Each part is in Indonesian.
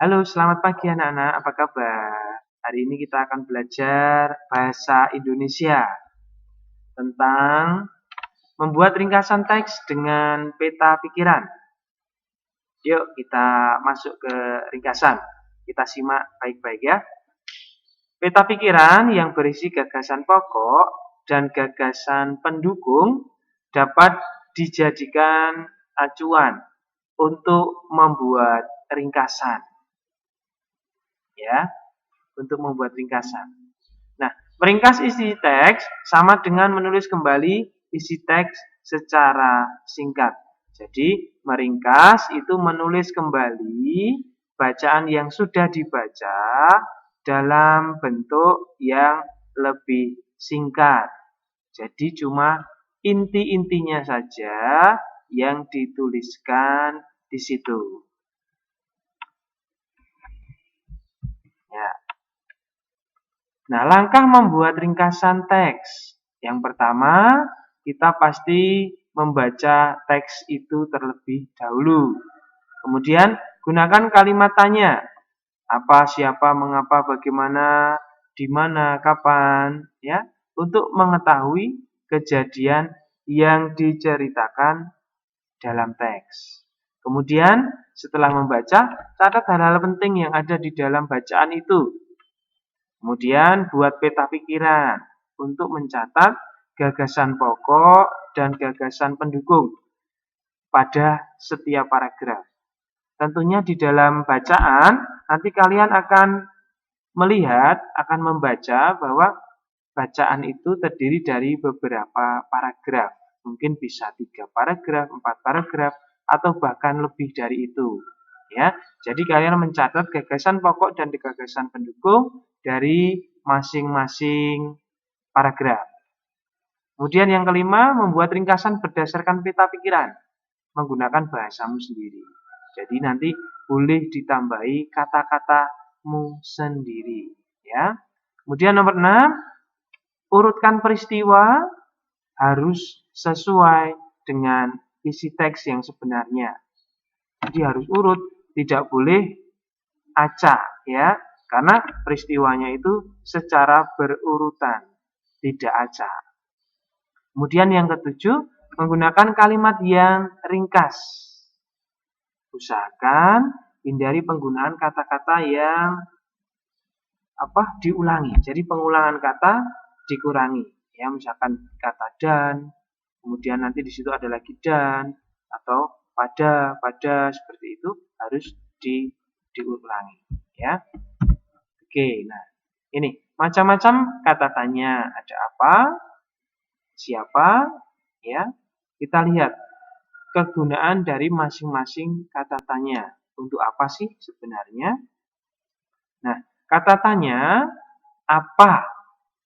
Halo, selamat pagi anak-anak. Apa kabar? Hari ini kita akan belajar bahasa Indonesia tentang membuat ringkasan teks dengan peta pikiran. Yuk kita masuk ke ringkasan. Kita simak baik-baik ya. Peta pikiran yang berisi gagasan pokok dan gagasan pendukung dapat dijadikan acuan untuk membuat ringkasan. Ya, untuk membuat ringkasan. Nah, meringkas isi teks sama dengan menulis kembali isi teks secara singkat. Jadi, meringkas itu menulis kembali bacaan yang sudah dibaca dalam bentuk yang lebih singkat. Jadi, cuma inti-intinya saja yang dituliskan di situ. Ya. Nah, langkah membuat ringkasan teks. Yang pertama, kita pasti membaca teks itu terlebih dahulu. Kemudian, gunakan kalimat tanya. Apa, siapa, mengapa, bagaimana, di mana, kapan, ya, untuk mengetahui kejadian yang diceritakan dalam teks. Kemudian, setelah membaca, catat hal-hal penting yang ada di dalam bacaan itu. Kemudian buat peta pikiran untuk mencatat gagasan pokok dan gagasan pendukung pada setiap paragraf. Tentunya di dalam bacaan nanti kalian akan melihat, akan membaca bahwa bacaan itu terdiri dari beberapa paragraf. Mungkin bisa 3 paragraf, 4 paragraf, atau bahkan lebih dari itu. Ya, jadi kalian mencatat gagasan pokok dan gagasan pendukung dari masing-masing paragraf. Kemudian yang kelima, membuat ringkasan berdasarkan peta pikiran menggunakan bahasamu sendiri. Jadi nanti boleh ditambahi kata-katamu sendiri, ya. Kemudian nomor 6, urutkan peristiwa harus sesuai dengan isi teks yang sebenarnya. Jadi harus urut, tidak boleh acak, ya, karena peristiwanya itu secara berurutan, tidak acak. Kemudian yang ketujuh, menggunakan kalimat yang ringkas. Usahakan hindari penggunaan kata-kata yang diulangi. Jadi pengulangan kata dikurangi. Ya, misalkan kata dan, kemudian nanti di situ ada lagi dan, atau pada seperti itu harus diulangi. Ya. Oke, nah ini macam-macam kata tanya. Ada apa? Siapa? Ya, kita lihat kegunaan dari masing-masing kata tanya. Untuk apa sih sebenarnya? Nah, kata tanya apa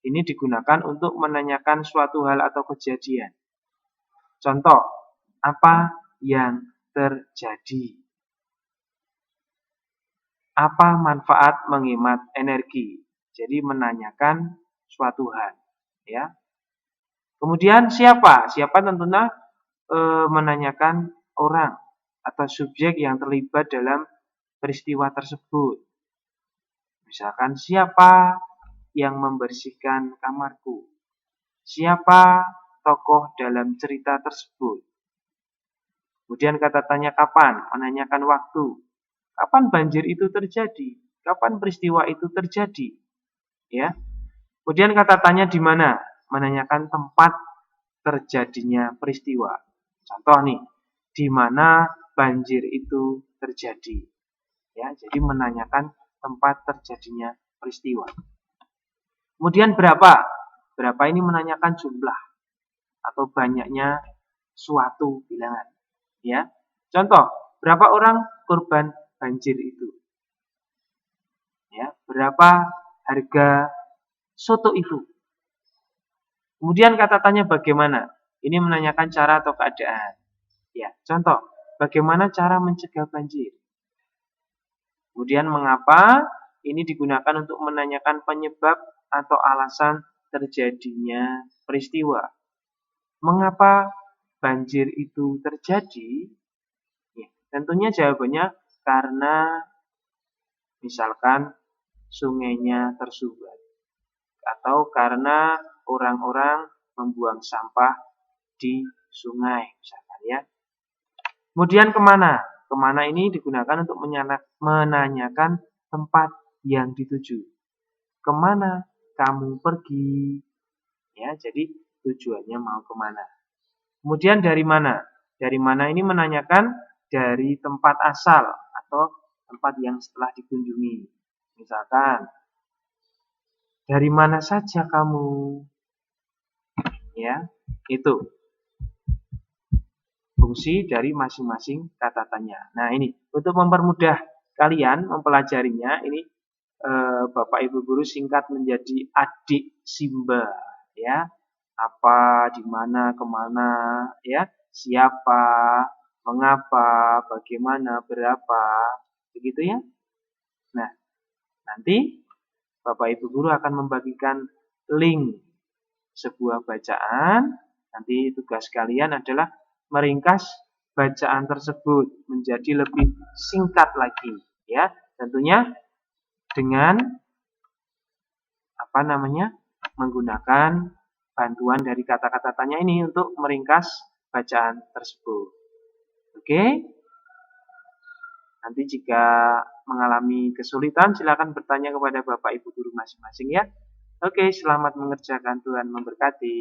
ini digunakan untuk menanyakan suatu hal atau kejadian. Contoh, apa yang terjadi? Apa manfaat menghemat energi? Jadi menanyakan suatu hal, ya. Kemudian siapa? Siapa tentunya menanyakan orang atau subjek yang terlibat dalam peristiwa tersebut. Misalkan siapa yang membersihkan kamarku? Siapa tokoh dalam cerita tersebut? Kemudian kata tanya kapan? Menanyakan waktu. Kapan banjir itu terjadi? Kapan peristiwa itu terjadi? Ya. Kemudian kata tanya di mana? Menanyakan tempat terjadinya peristiwa. Contoh nih, di mana banjir itu terjadi? Ya, jadi menanyakan tempat terjadinya peristiwa. Kemudian berapa? Berapa ini menanyakan jumlah atau banyaknya suatu bilangan. Ya, contoh, berapa orang korban banjir itu? Ya, berapa harga soto itu? Kemudian kata tanya bagaimana? Ini menanyakan cara atau keadaan. Ya, contoh, bagaimana cara mencegah banjir? Kemudian mengapa? Ini digunakan untuk menanyakan penyebab atau alasan terjadinya peristiwa. Mengapa banjir itu terjadi? Ya, tentunya jawabannya karena Misalkan sungainya tersumbat atau karena orang-orang membuang sampah di sungai misalkan ya. Kemudian kemana? Kemana ini digunakan untuk menanyakan tempat yang dituju. Kemana kamu pergi? Ya, jadi tujuannya mau kemana. Kemudian dari mana? Dari mana ini menanyakan dari tempat asal atau tempat yang setelah dikunjungi. Misalkan, dari mana saja kamu? Ya, itu fungsi dari masing-masing kata tanya. Nah, ini untuk mempermudah kalian mempelajarinya, ini Bapak Ibu guru singkat menjadi adik Simba, ya. Apa, di mana, kemana, ya. Siapa, mengapa, bagaimana, berapa, begitu ya. Nah, nanti Bapak Ibu guru akan membagikan link sebuah bacaan. Nanti tugas kalian adalah meringkas bacaan tersebut menjadi lebih singkat lagi, ya. Tentunya dengan menggunakan bantuan dari kata-kata tanya ini untuk meringkas bacaan tersebut. Oke? Nanti jika mengalami kesulitan silakan bertanya kepada Bapak Ibu guru masing-masing ya. Oke, selamat mengerjakan, Tuhan memberkati.